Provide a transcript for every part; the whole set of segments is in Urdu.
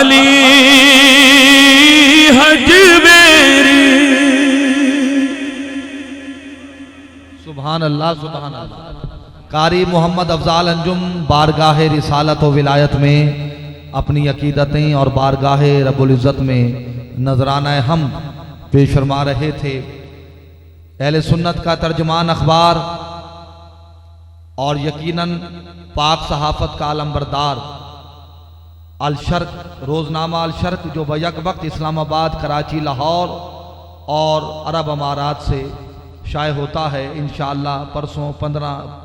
علی حجویری سبحان اللہ سبحان اللہ۔ قاری محمد افضال انجم بارگاہ رسالت و ولایت میں اپنی عقیدتیں اور بارگاہ رب العزت میں نذرانہ حمد پیش فرما رہے تھے۔ اہل سنت کا ترجمان اخبار اور یقیناً پاک صحافت کا علمبردار الشرق، روزنامہ الشرق، جو بیک وقت اسلام آباد، کراچی، لاہور اور عرب امارات سے شائع ہوتا ہے۔ انشاءاللہ پرسوں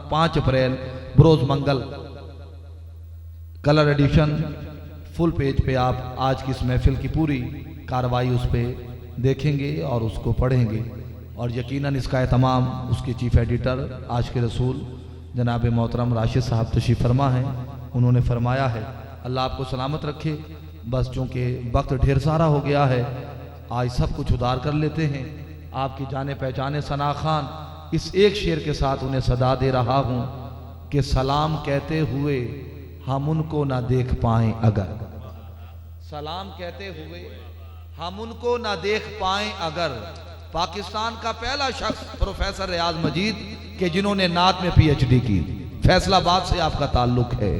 5 اپریل بروز منگل کلر ایڈیشن فل پیج پہ آپ آج کی اس محفل کی پوری کاروائی اس پہ دیکھیں گے اور اس کو پڑھیں گے، اور یقیناً اس کا اہتمام اس کے چیف ایڈیٹر آج کے رسول جناب محترم راشد صاحب تشریف فرما ہیں، انہوں نے فرمایا ہے۔ اللہ آپ کو سلامت رکھے۔ بس چونکہ وقت ڈھیر سارا ہو گیا ہے، آج سب کچھ ادار کر لیتے ہیں۔ آپ کی جانے پہچانے ثنا خان اس ایک شعر کے ساتھ انہیں صدا دے رہا ہوں کہ سلام کہتے ہوئے ہم ان کو نہ دیکھ پائیں اگر، سلام کہتے ہوئے ہم ان کو نہ دیکھ پائیں اگر۔ پاکستان کا پہلا شخص پروفیسر ریاض مجید کہ جنہوں نے نعت میں پی ایچ ڈی کی، فیصل آباد سے آپ کا تعلق ہے۔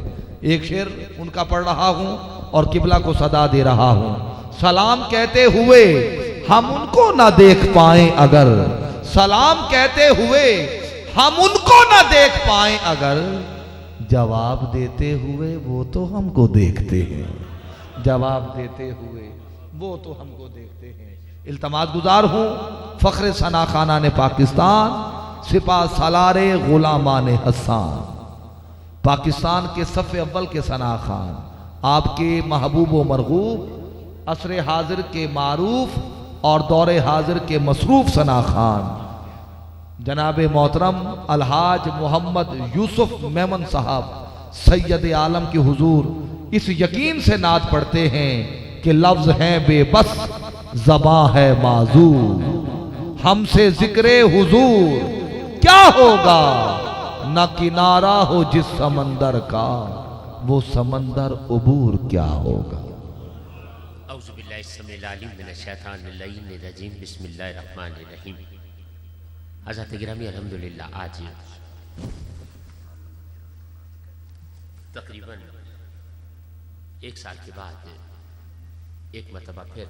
ایک شعر ان کا پڑھ رہا ہوں اور قبلہ کو صدا دے رہا ہوں۔ سلام کہتے ہوئے ہم ان کو نہ دیکھ پائیں اگر، سلام کہتے ہوئے ہم ان کو نہ دیکھ پائیں اگر، جواب دیتے ہوئے وہ تو ہم کو دیکھتے ہیں، جواب دیتے ہوئے وہ تو ہم کو دیکھتے ہیں۔ التماس گزار ہوں فخر ثنا خانان پاکستان، سپاہ سالار غلامان حسان، پاکستان کے صف اول کے ثنا خان، آپ کے محبوب و مرغوب، عصر حاضر کے معروف اور دور حاضر کے مصروف ثنا خان جناب محترم الحاج محمد یوسف میمن صاحب سید عالم کے حضور اس یقین سے نعت پڑھتے ہیں کہ لفظ ہیں بے بس، زباں ہے معذور، ہم سے ذکر حضور کیا ہوگا، نہ کنارہ ہو جس سمندر کا، وہ سمندر عبور کیا ہوگا۔ اعوذ باللہ السمیع العلیم من الشیطان اللعین الرجیم، بسم اللہ الرحمن الرحیم۔ حضرت گرامی الحمدللہ آج تقریباً 1 سال کے بعد ایک مرتبہ پھر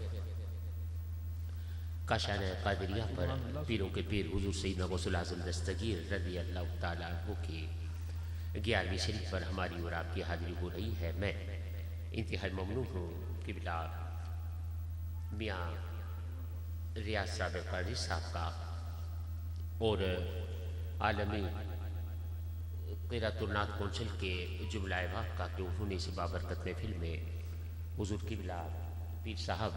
کاشانہ قادریہ پر پیروں کے پیر حضور سیدنا غوث العظم دستگیر رضی اللہ تعالیٰ عنہ کی 11ویں شریف پر ہماری اور آپ کی حاضری ہو رہی ہے۔ میں انتہائی ممنون ہوں قبلہ میاں ریاض صاحب قادری صاحب کا اور عالمی قرأت النعت کونسل کے جملہ احباب کا کہ انہوں نے اس بابرکت محفل میں حضور قبلہ پیر صاحب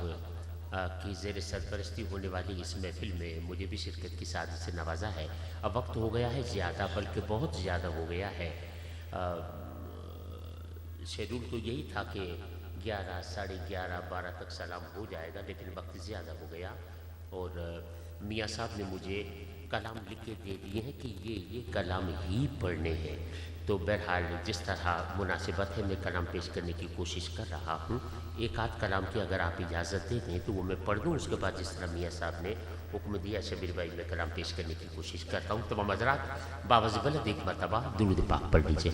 کی زیر سرپرستی ہونے والی اس محفل میں مجھے بھی شرکت کی سعادت سے نوازا ہے۔ اب وقت ہو گیا ہے زیادہ، بلکہ بہت زیادہ ہو گیا ہے۔ شیڈول تو یہی تھا کہ 11 ساڑھے 11 12 تک سلام ہو جائے گا، لیکن وقت زیادہ ہو گیا اور میاں صاحب نے مجھے کلام لکھ کے دے دیے ہیں کہ یہ کلام ہی پڑھنے ہیں۔ تو بہرحال جس طرح مناسبت ہے میں کلام پیش کرنے کی کوشش کر رہا ہوں۔ ایک آدھ کلام کی اگر آپ اجازت دے دیں تو وہ میں پڑھ دوں، اس کے بعد جس طرح میاں صاحب نے حکم دیا شبیر بھائی میں کلام پیش کرنے کی کوشش کرتا ہوں۔ تمام حضرات باوز بلد ایک مرتبہ درود پاک پڑھ لیجیے۔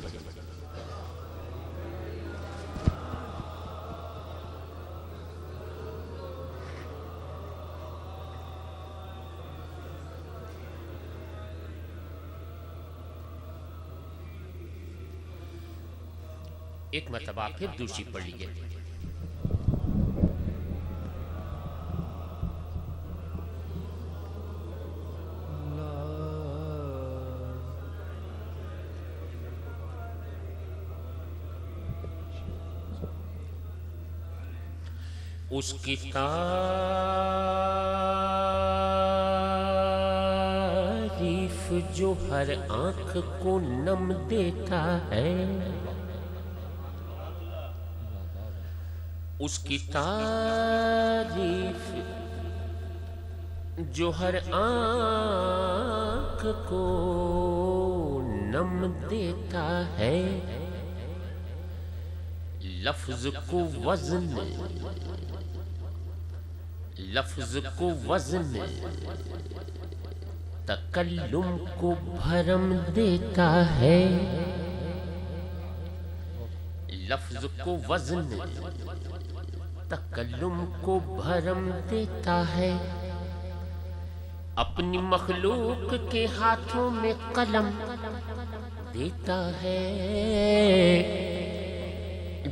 ایک مرتبہ پھر دوسری پڑھ لیجیے۔ اس کی تعریف جو ہر آنکھ کو نم دیتا ہے، اس کی تعریف جو ہر آنکھ کو نم دیتا ہے، لفظ کو وزن، لفظ کو وزن تکلم کو بھرم دیتا ہے، لفظ کو وزن تکلم کو بھرم دیتا ہے، اپنی مخلوق کے ہاتھوں میں قلم دیتا ہے،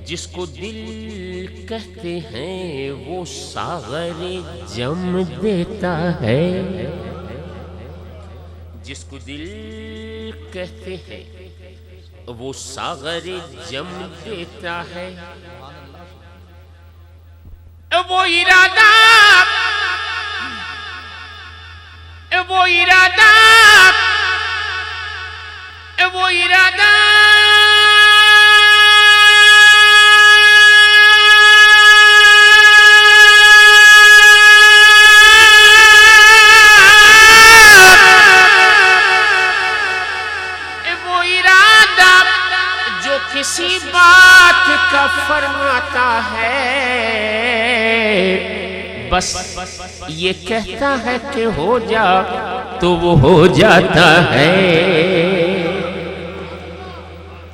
جس کو دل کہتے ہیں وہ ساغر جم دیتا ہے، جس کو دل کہتے ہیں وہ ساغر جم دیتا ہے، وہ ارادہ، وہ ارادہ، وہ ارادہ کسی بات کا فرماتا ہے، بس یہ کہتا ہے کہ ہو جا تو وہ ہو جاتا ہے،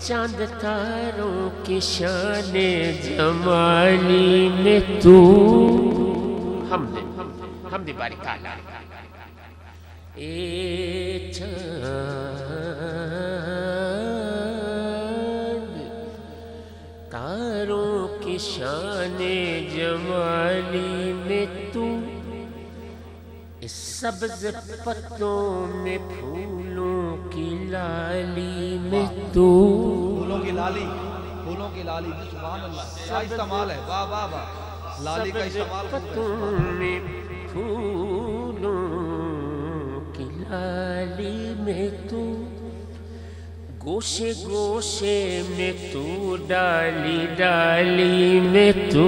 چاند تاروں کی شان جمالی میں تو، حمد باری تعالیٰ، اے چاند تاروں کی شان جمالی میں تو، اس سبز پتوں میں پھولوں کی لالی میں تو، پھولوں کی لالی، پھولوں کی لالی، سبحان اللہ، کیا استعمال ہے، واہ واہ واہ، لالی کا استعمال، پتوں میں پھولوں کی لالی میں تو، گوشے گوشے میں تو، ڈالی ڈالی میں تو،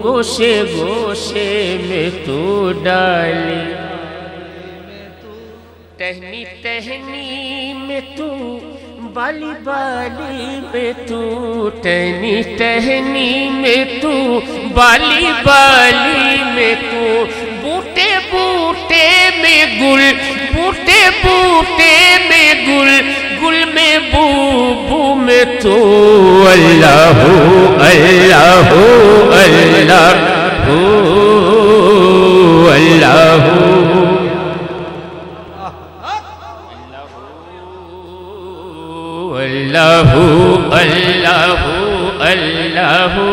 گوشے گوشے میں تو، ڈالی ٹہنی ٹہنی میں تو، بالی بالی میں تو، ٹہنی ٹہنی میں تو، بالی بالی میں تو، بوٹے بوٹے میں گل، بوٹے بوٹے میں گل، گل میں بو بو میں تو، اللہ ہو اللہ ہو اللہ ہو اللہ ہو اللہ ہو اللہ ہو اللہ ہو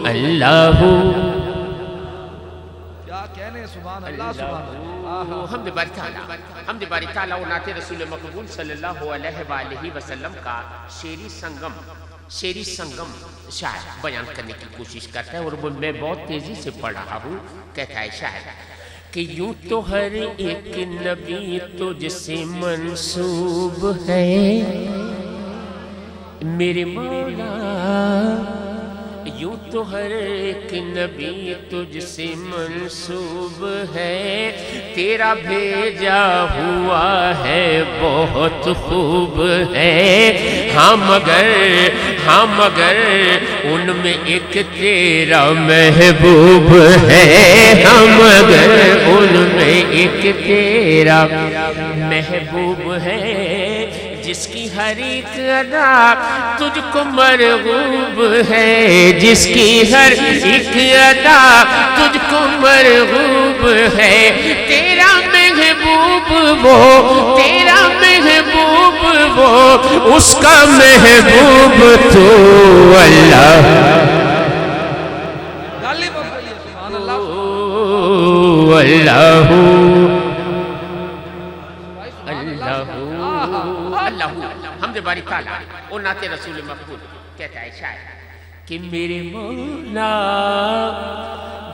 اللہ ہو، کیا کہنے، سبحان اللہ سبحان اللہ، حمد باری تعالیٰ، حمد باری تعالیٰ و نعت رسول مقبول صلی اللہ علیہ وآلہ وسلم کا شعری سنگم شاعر بیان کرنے کی کوشش کرتا ہے، اور میں بہت تیزی سے پڑھ رہا ہوں۔ کہتا ہے شاعر کہ یوں تو ہر ایک نبی تجھ سے منسوب ہے میرے مولا، یوں تو ہر ایک نبی تجھ سے منسوب ہے، تیرا بھیجا ہوا ہے بہت خوب ہے، ہاں مگر ان میں ایک تیرا محبوب ہے، ہاں مگر ان میں ایک تیرا محبوب ہے، جس کی ہر ایک ادا تجھ کو مرغوب ہے، جس کی ہر ایک ادا تجھ کو مرغوب ہے، تیرا محبوب وہ، تیرا محبوب وہ، اس کا محبوب تو اللہ، اللہ اللہ حمد باری تعالیٰ اور نعت رسول مقبول۔ کہتا ہے شاعر کہ میرے مولا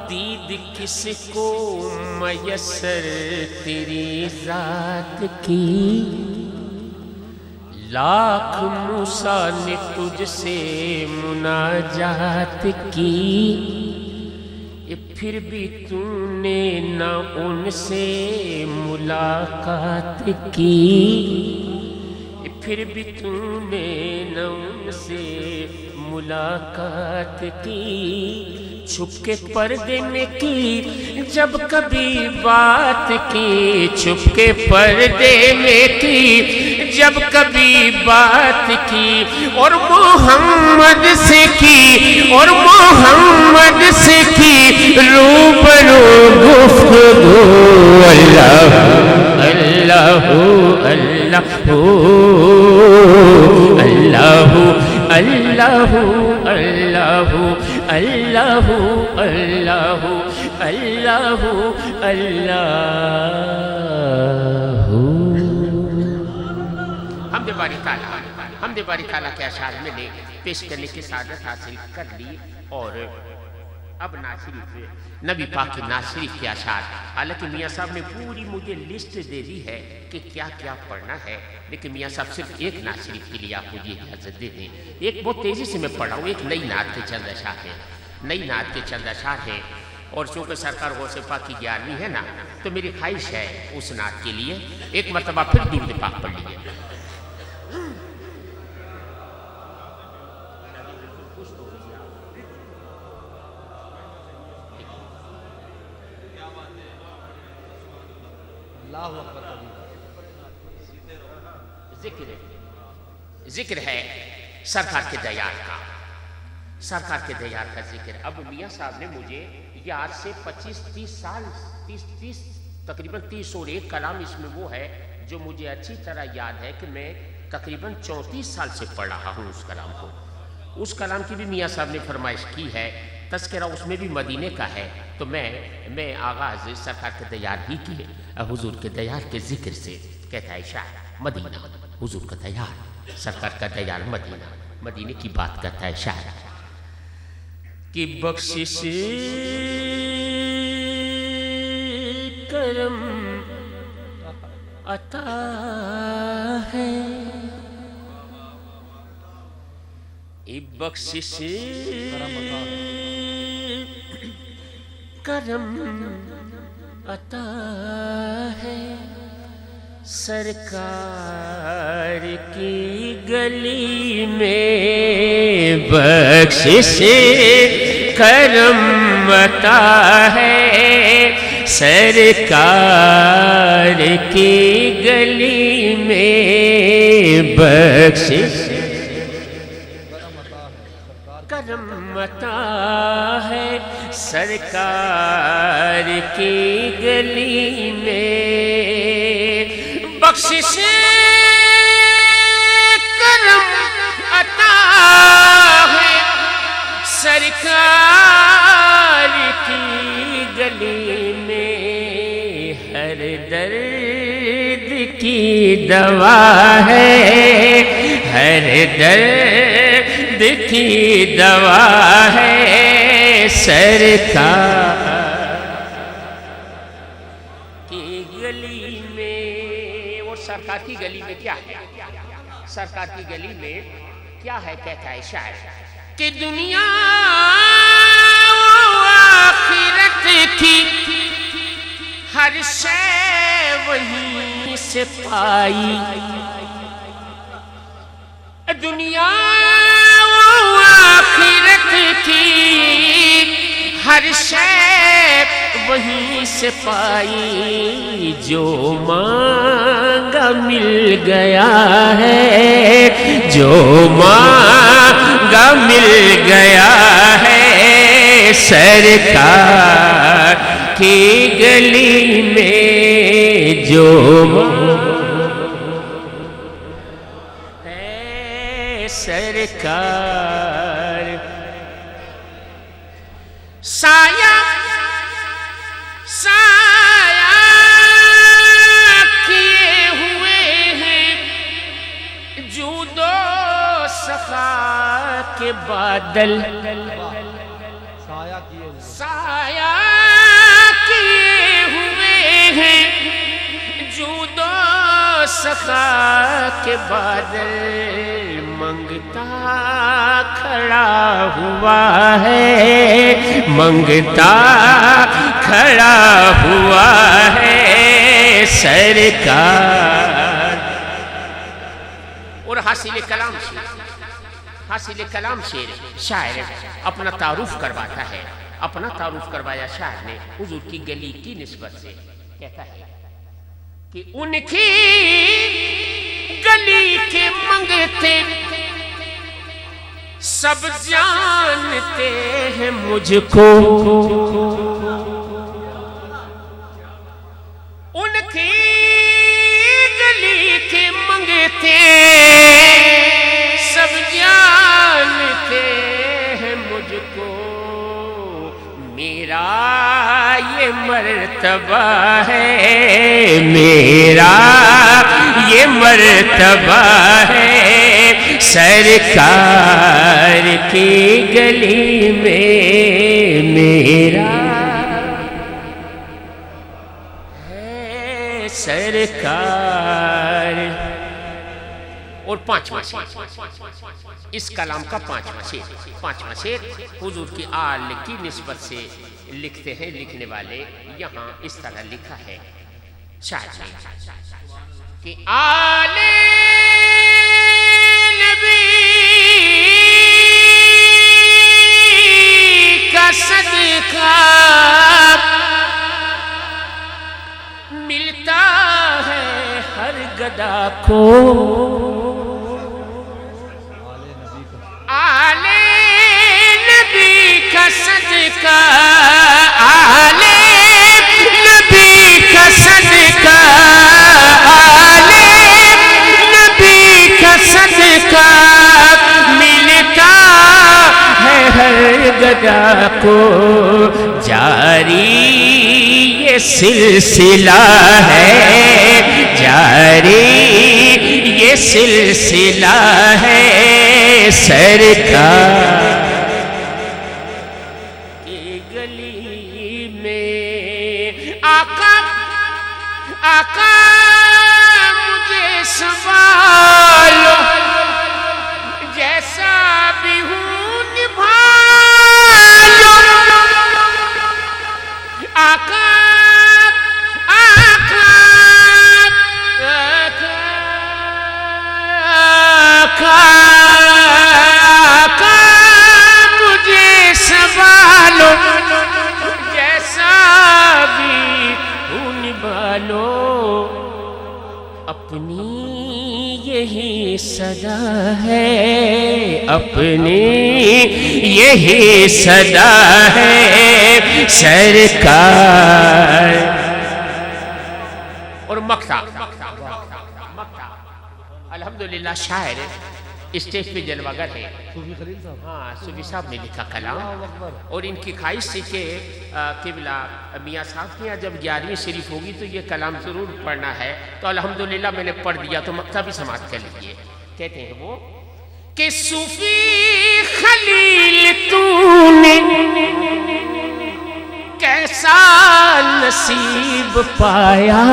دید کس کو میسر تیری ذات کی، لاکھ موسیٰ نے تجھ سے مناجات کی، پھر بھی تو نے نہ ان سے ملاقات کی، پھر بھی تم نے نہ ان سے ملاقات کی، چھپ کے پردے میں کی جب کبھی بات کی، چھپ کے پردے میں کی جب کبھی بات کی، اور محمد سے کی، اور محمد سے کی روبرو گفتگو۔ اللہ اللہ اللہ اللہ اللہ اللہ اللہ اللہ اللہ اللہ۔ حمد باری تعالیٰ کے اشعار میں نے پیش کرنے کی سعادت حاصل کر لی، اور اب نعت شریف، نبی پاک کی نعت شریف کے اشعار، حالانکہ میاں صاحب نے پوری مجھے لسٹ دے دی ہے کہ کیا کیا پڑھنا ہے، لیکن میاں صاحب صرف ایک نعت شریف کے لیے آپ مجھے اجازت دے دیں۔ ایک بہت تیزی سے میں پڑھا ہوں، ایک نئی نعت کے چند اشعار ہیں، نئی نعت کے چند اشعار ہیں، اور چونکہ سرکار غوث پاک کی 11ویں ہے نا، تو میری خواہش ہے اس نعت کے لیے ایک مرتبہ پھر درود پاک پڑھ لیجیے۔ ذکر ہے سرکار کے دیار کا، سرکار کے دیار کا ذکر۔ اب میاں صاحب نے مجھے یہ آج سے 25-30 سال، 30 تقریباً 30 اور ایک کلام اس میں وہ ہے جو مجھے اچھی طرح یاد ہے کہ میں تقریباً 34 سال سے پڑھ رہا ہوں اس کلام کو۔ اس کلام کی بھی میاں صاحب نے فرمائش کی ہے، تذکرہ اس میں بھی مدینے کا ہے، تو میں آغاز سرکار کے دیار ہی کی حضور کے دیار کے ذکر سے کہتا ہے شاعر، مدینہ حضور کا دیار، سرکار کا دیار مدینہ، مدینے کی بات کرتا ہے شاعر کہ بخشش کرم عطا ہے، بخشش کرم عطا ہے، سرکار کی گلی میں بخشش کرم عطا ہے، سرکار کی گلی میں بخشش کرم عطا ہے، سرکار کی گلی میں بخشش کرم عطا ہے، سرکار کی گلی میں ہر درد کی دوا ہے، ہر درد کی دوا ہے، سرکار کی گلی میں۔ اور سرکار کی گلی میں کیا ہے؟ سرکار کی گلی میں کیا ہے؟ کہتا ہے شاعر کہ دنیا و آخرت کی ہر شے وہیں سے پائی، دنیا و آخرت کی ہر شے وہیں سے پائی، جو مانگا مل گیا ہے، جو مانگا مل گیا ہے، سرکار کی گلی میں جو ہے سرکار۔ سایہ سایہ کیے ہوئے ہیں جود و سخا کے بادل، سایہ کیے ہوئے ہیں جود و سخا کے بادل، منگتا کھڑا ہوا ہے، منگتا کھڑا ہوا ہے، سرکار اور حاصل کلام شعر شاعر اپنا تعارف کرواتا ہے. اپنا تعارف کروایا شاعر نے حضور کی گلی کی نسبت سے. کہتا ہے کہ ان کی گلی کے منگتے سب جانتے ہیں مجھ کو. ان کی گلی کے منگتے سب جانتے ہیں مجھ کو. میرا یہ مرتبہ ہے, میرا یہ مرتبہ ہے, سرکار کی گلی میں میرا ہے سرکار. اور پانچواں شعر اس کلام کا پانچواں شعر حضور کی آل کی نسبت سے لکھتے ہیں لکھنے والے. یہاں اس طرح لکھا ہے شاعر نے کہ آل نبی کا صدقہ ملتا ہے ہر گدا کو. آل نبی کا صدقہ, آل نبی کا صدقہ, آل نبی کا صدقہ ملتا ہے ہر گدا کو. جاری یہ سلسلہ ہے, جاری یہ سلسلہ ہے, سرکار کی گلی میں. آقا مجھے سنبھالو, جیسا بھی ہوں نبھالو. آقا مجھے سنبھالو, جیسا بھی ہوں نبھالو. اپنی یہی صدا ہے, اپنی یہی صدا ہے, سرکار. اور مقطع الحمدللہ شاعر اسٹیج پہ جلوہ گر ہے. صوفی خلیل صاحب, ہاں صوفی صاحب نے لکھا کلام. اور ان کی خواہش تھی کہ قبلہ میاں صاحب کے یہاں جب 11ویں شریف ہوگی تو یہ کلام ضرور پڑھنا ہے. تو الحمدللہ میں نے پڑھ دیا, تو مقطع بھی سماعت کر لیجیے. کہتے ہیں وہ کہ صوفی خلیل تو نے کیسا نصیب پایا,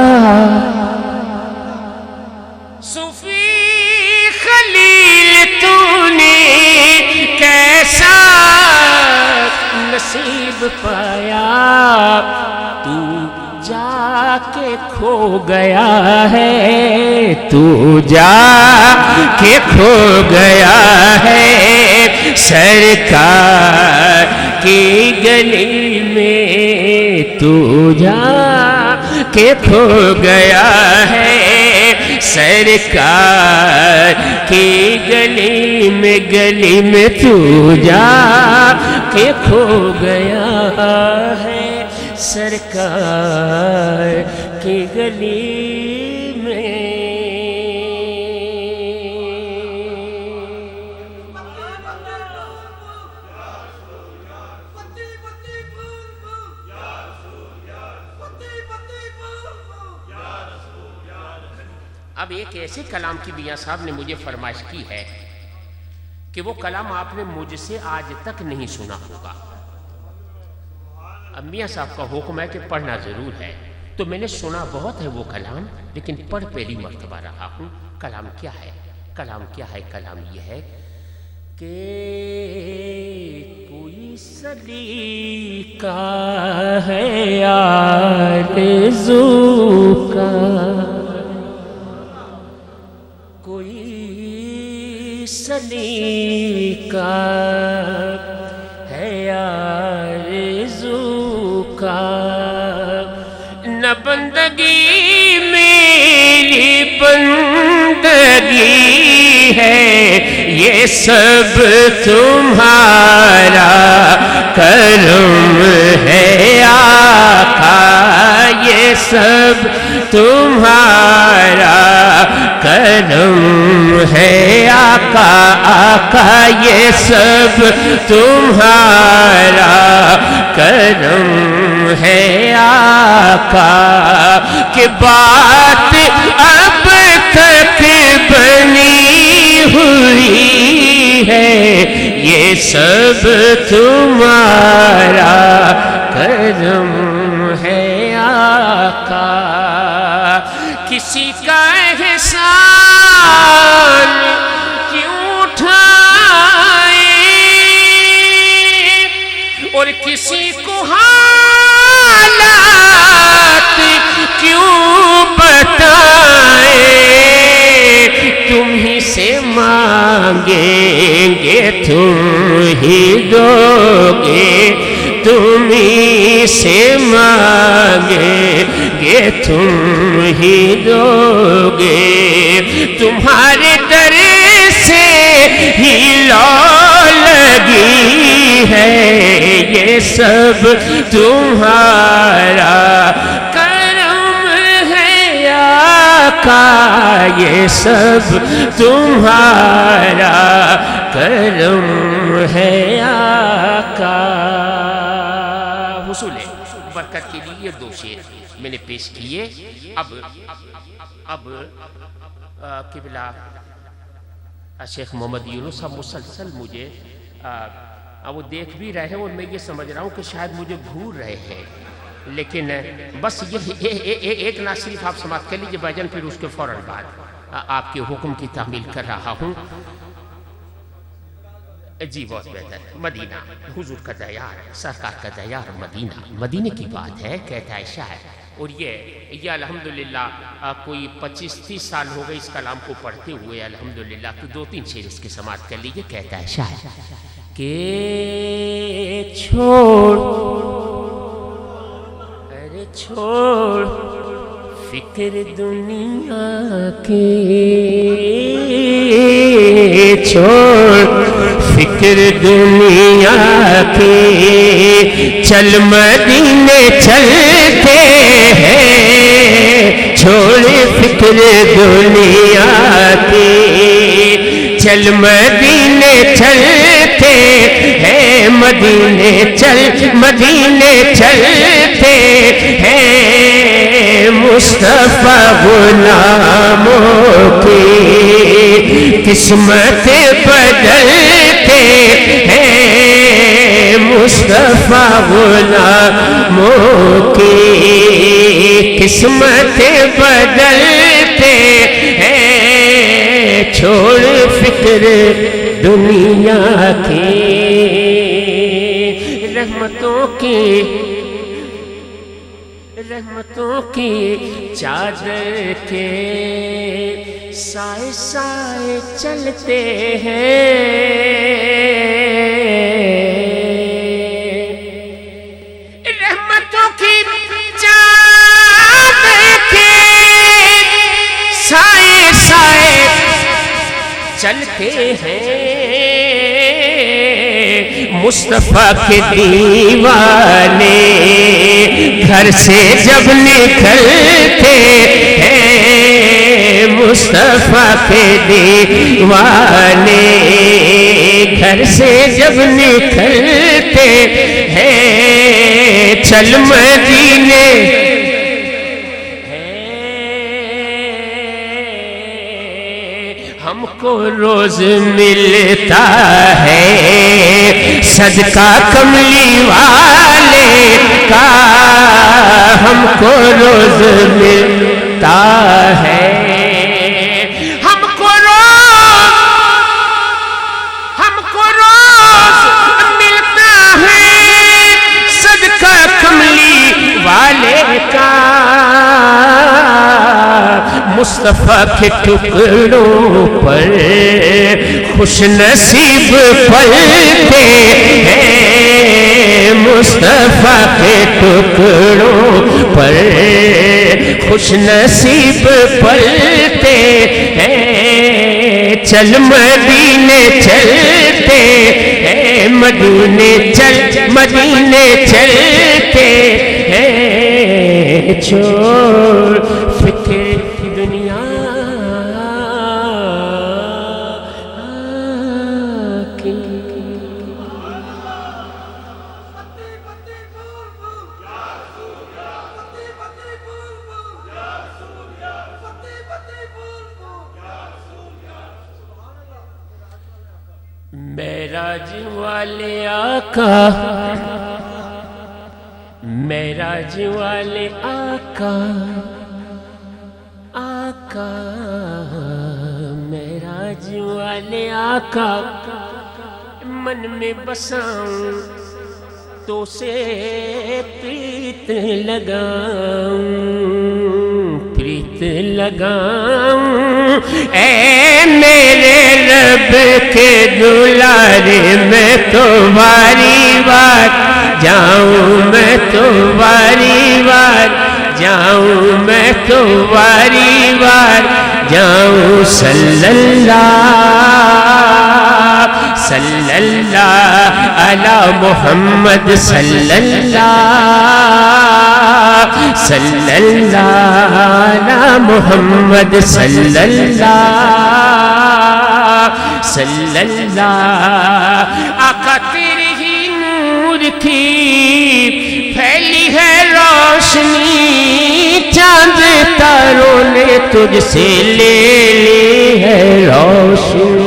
صوفی خلیل تو نے کیسا نصیب پایا. تو جا کے کھو گیا ہے, تو جا کے کھو گیا ہے, سرکار کی گلی میں. تو جا کے کھو گیا ہے, سرکار کی گلی میں تو جا کے کھو گیا ہے, سرکار کی گلی میں. اب ایک ایسے کلام کی میاں صاحب نے مجھے فرمائش کی ہے کہ وہ کلام آپ نے مجھ سے آج تک نہیں سنا ہوگا. اب میاں صاحب کا حکم ہے کہ پڑھنا ضرور ہے. تو میں نے سنا بہت ہے وہ کلام, لیکن پڑھ پہلی مرتبہ رہا ہوں. کلام کیا ہے؟ کلام یہ ہے کہ کوئی سلیقہ ہے آرزو کا, کوئی کا ہے آرزو کا، نہ بندگی میری بندگی ہے، یہ سب تمہارا کرم ہے آقا، یہ سب تمہارا کرم ہے آقا، آقا یہ سب تمہارا کرم ہے آقا، کہ بات اب تک بنی ہوئی ہے، یہ سب تمہارا کرم ہے آقا، کسی کا احسان کیوں اٹھائے اور کسی کو حالات کیوں بتائے، تم ہی سے مانگیں گے تم ہی دو گے، تم ہی سے مانگیں گے تم ہی دو گے، تمہارے در سے ہی لو لگی ہے، یہ سب تمہارا کرم ہے آقا، یہ سب تمہارا کرم ہے آقا۔ حصول برکت کے لیے یہ دو شعر میں نے پیش کیے۔ اب قبلہ شیخ محمد یونس صاحب مسلسل مجھے وہ دیکھ بھی رہے ہیں اور میں یہ سمجھ رہا ہوں کہ شاید مجھے گھور رہے ہیں، لیکن بس یہ ایک نہ صرف آپ سماعت کر لیجئے بھائی جان، پھر اس کے فوراً بعد آپ کے حکم کی تعمیل کر رہا ہوں۔ جی بہت بہتر، مدینہ حضور کا دیار، سرکار کا دیار مدینہ، مدینہ کی بات ہے کہتا ہے شاعر، اور یہ الحمدللہ کوئی 25-30 سال ہو گئے اس کلام کو پڑھتے ہوئے الحمدللہ، تو 2-3 شعر اس کی سماعت کر لیجئے۔ کہتا ہے شاعر کہ چھوڑ فکر دنیا کی، چھوڑ فکر دنیا کی، چل مدینے چلتے ہیں، چھوڑ فکر دنیا کی، چل مدینے چلتے ہیں، مدینے چلتے ہیں، مصطفیٰ غلاموں کی قسمت بدلتے ہیں، مصطفیٰ غلاموں کی قسمت بدلتے ہیں، چھوڑ فکر دنیا کی، رحمتوں کی چادر کے سائے سائے چلتے ہیں، رحمتوں کی چادر کے سائے سائے چلتے ہیں، مصطفیٰ کے دیوانے گھر سے جب نکلتے ہیں، مصطفیٰ کے دیوانے گھر سے جب نکلتے ہیں، چل مدینے ہم کو روز ملتا ہے صدقہ کملی والے کا، ہم کو روز ملتا ہے، ہم کو روز ملتا ہے صدقہ کملی والے کا، مصطفیٰ کے ٹکڑوں پر خوش نصیب پلتے ہیں، مصطفیٰ کے ٹکڑوں پر خوش نصیب پلتے ہیں، چل مدینے چلتے ہیں، مدینے چلتے ہیں، چھوڑ فکر دنیا کی۔ معراج والے آقا، معراج والے آقا، آقا معراج والے آقا، من میں بساؤں تو سے پریت لگاؤں، پریت لگاؤں، اے میرے رب کے دلارے، میں تو باری بار جاؤں، میں تو باری بار جاؤں، میں تو باری بار جاؤں، صلی اللہ علی محمد، صلی اللہ علی محمد، صلی اللہ آقا تیرے ہی نور کی پھیلی ہے روشنی، چاند تاروں نے تجھ سے لے لی ہے روشنی،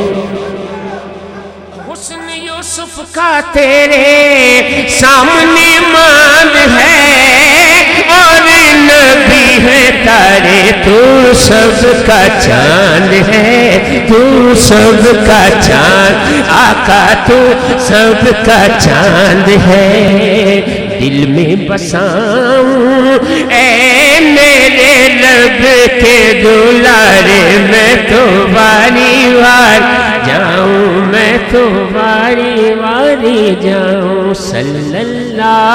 حسن یوسف کا تیرے سامنے ماند ہے، اور نبی ہے تارے، تو سب کا چاند ہے، تو سب کا چاند، آقا تو سب کا چاند ہے، دل میں بساؤں اے میرے رب کے دلارے، میں تو باری بار جاؤں، میں تو باری باری جاؤں، صلی اللہ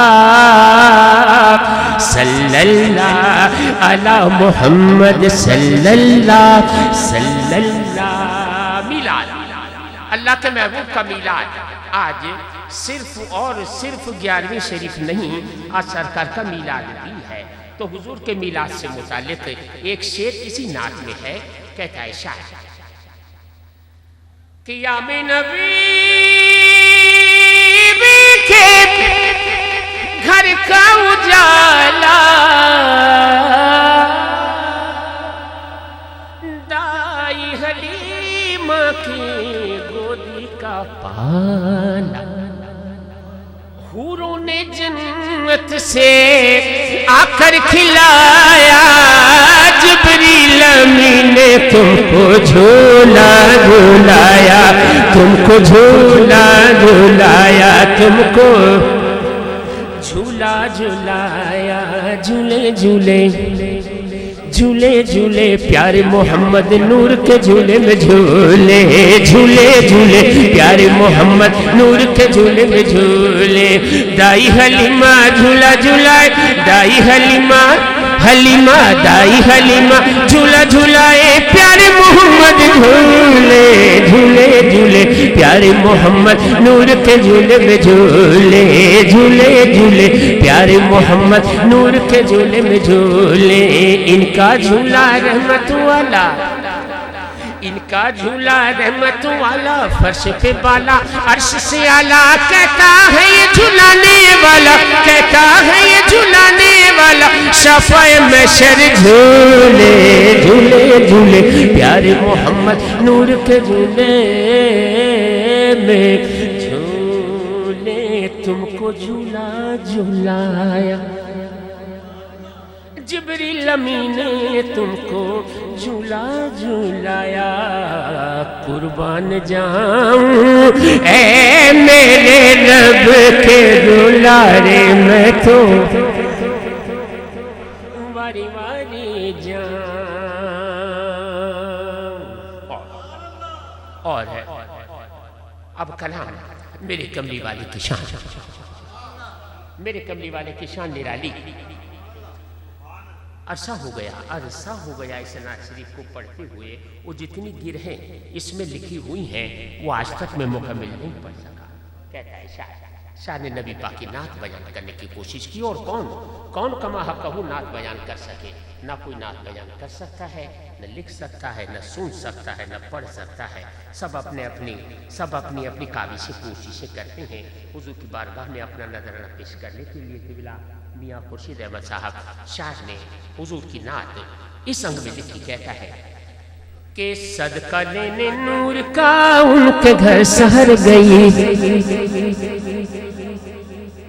علی محمد، صلی اللہ میلاد، اللہ کے محبوب کا میلاد آج صرف اور صرف 11ویں شریف نہیں، آج سرکار کا میلاد بھی ہے۔ تو حضور کے میلاد سے متعلق ایک شعر اسی نعت میں ہے، کہتا ہے شاعر، قیام نبی کے گھر کا اجالا، دائی حلیمہ کی گودی کا پالا، حوروں نے جنت سے آ کر کھلایا، جبریل امین نے تم کو جھولا جھولایا، تم کو جھولا جھولایا، تم کو جھولا جھولایا، جھولے جھولے جھولے جھولے پیارے محمد نور کے جھولے میں جھولے، جھولے جھولے پیارے محمد نور کے جھولے میں جھولے، دائی حلیمہ جھولا جھولائے، دائی حلیمہ حلیمہ دائی حلیمہ جھولا جھولائے، پیارے محمد جھولے جھولے جھولے پیارے محمد نور کے جھولے میں جھولے، جھولے جھولے پیارے محمد نور کے جھولے میں جھولے، ان کا جھولا رحمت والا، ان کا جھولا رحمت والا، فرش پہ بالا عرش سے اعلیٰ، کہتا ہے یہ جھولانے والا، کہتا ہے یہ جھولانے والا، شفاء محشر جھولے جھولے جھولے پیارے محمد نور کے جھولے میں جھولے، تم کو جھولا جھولایا، جبریل امین نے تم کو جھولا جھولایا، قربان جاؤں اے میرے رب کے دلارے، میں تو باری باری جاؤں۔ اور اب کلام میرے کملی والے کی شان، میرے کملی والے کی شان نرالی۔ عرصہ ہو گیا اس نعت شریف کو پڑھتے ہوئے، وہ جتنی گرہیں اس میں لکھی ہوئی ہیں وہ آج تک میں مکمل نہیں پڑھ سکا۔ کہتا ہے شاہ نے نبی پاک کی نعت بیان کرنے کی کوشش کی، اور کون کما حقہ نعت بیان کر سکے؟ نہ کوئی نعت بیان کر سکتا ہے، نہ لکھ سکتا ہے، نہ سن سکتا ہے، نہ پڑھ سکتا ہے۔ سب اپنی اپنی کاوشیں کوششیں کرتے ہیں حضور کی بارگاہ میں اپنا نذرانہ پیش کرنے کے لیے۔ قبلہ میاں خورشید احمد صاحب شاہ نے حضور کی نعت اس انگ میں لکھی، کہتا ہے کہ صدقہ لینے نور کا ان کے گھر سحر گئی،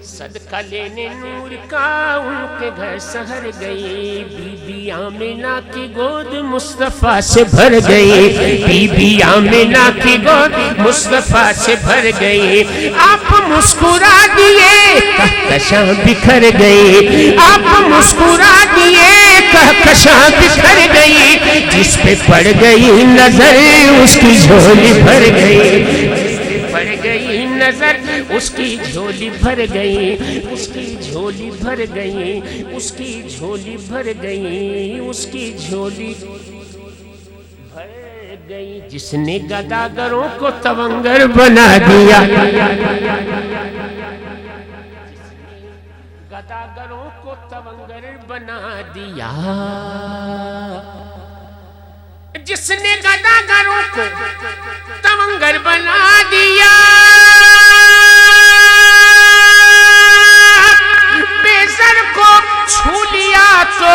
صدقہ لینے نور کا ان کے گھر سحر گئی، بی بی آمنہ کی گود مصطفیٰ سے بھر گئی، بی بی آمنہ کی گود مصطفیٰ سے بھر گئی۔ آپ مسکرا دیے کہکشاں بکھر گئی، آپ مسکرا دیے کہکشاں بکھر گئی، جس پہ پڑ گئی نظر اس کی جھولی بھر گئی، پڑ گئی نظر اس کی جھولی بھر گئی، اس کی جھولی بھر گئی، اس کی جھولی بھر گئی، اس کی جھولی بھر گئی۔ جس نے گداگروں کو تونگر بنا دیا، گداگروں کو تونگر بنا دیا، جس نے گداگروں کو تونگر بنا دیا، بے زر کو چھو لیا تو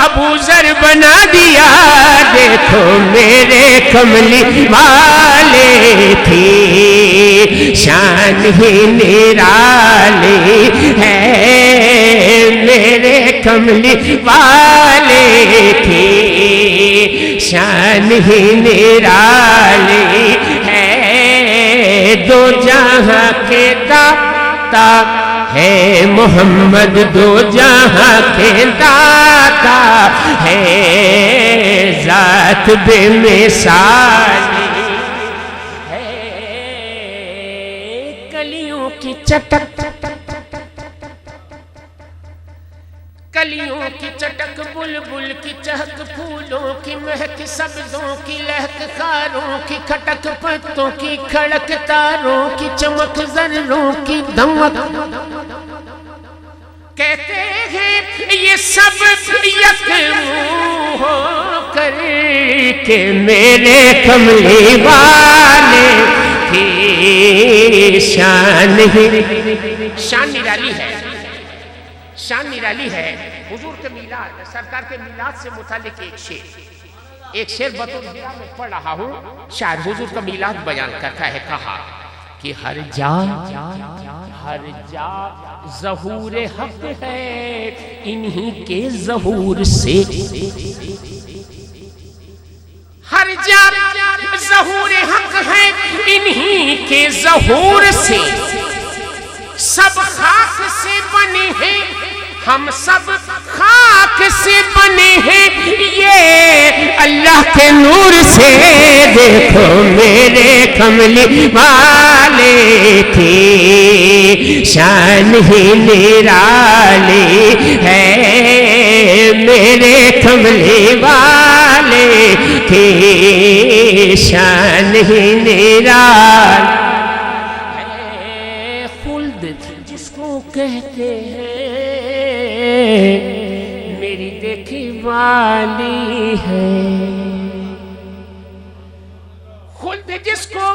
ابو ذر بنا دیا۔ دیکھو میرے کملی والے تھی شان ہی نرالی ہے، میرے کملی والے تھی شان ہی نرالی ہے، دو جہاں کے داتا ہے محمد، دو جہاں کے داتا ہے، ذات بے مثالی ہے، کلیوں کی چٹک کلیوں کی چٹک، بلبل کی چہک، پھولوں کی مہک، سبزوں کی لہک، خاروں کی کھٹک، پتوں کی کھڑک، تاروں کی چمک، ذروں کی دمک، کہتے ہیں یہ سب یک منہ ہو کر کے میرے کملی والے کی شان نرالی ہے، شان نرالی ہے۔ حضور کے میلاد، سرکار کے میلاد سے متعلق ایک شعر بطور ہجرا میں پڑھ رہا ہوں۔ شاعر حضور کا میلاد بیان کرتا ہے، کہا کہ ہر جا ظہور حق ہے انہی کے ظہور سے، ہر جا ظہور حق ہے انہی کے ظہور سے، سب خاک سے بنے ہیں ہم سب خاک سے بنے ہیں، یہ اللہ کے نور سے۔ دیکھو میرے کملی والے تھی شان ہی نرالی ہے، میرے کملی والے تھی شان ہی نرالی ہے، خلد جس کو کہتے ہیں میری دیکھی والی ہے، خلد جس کو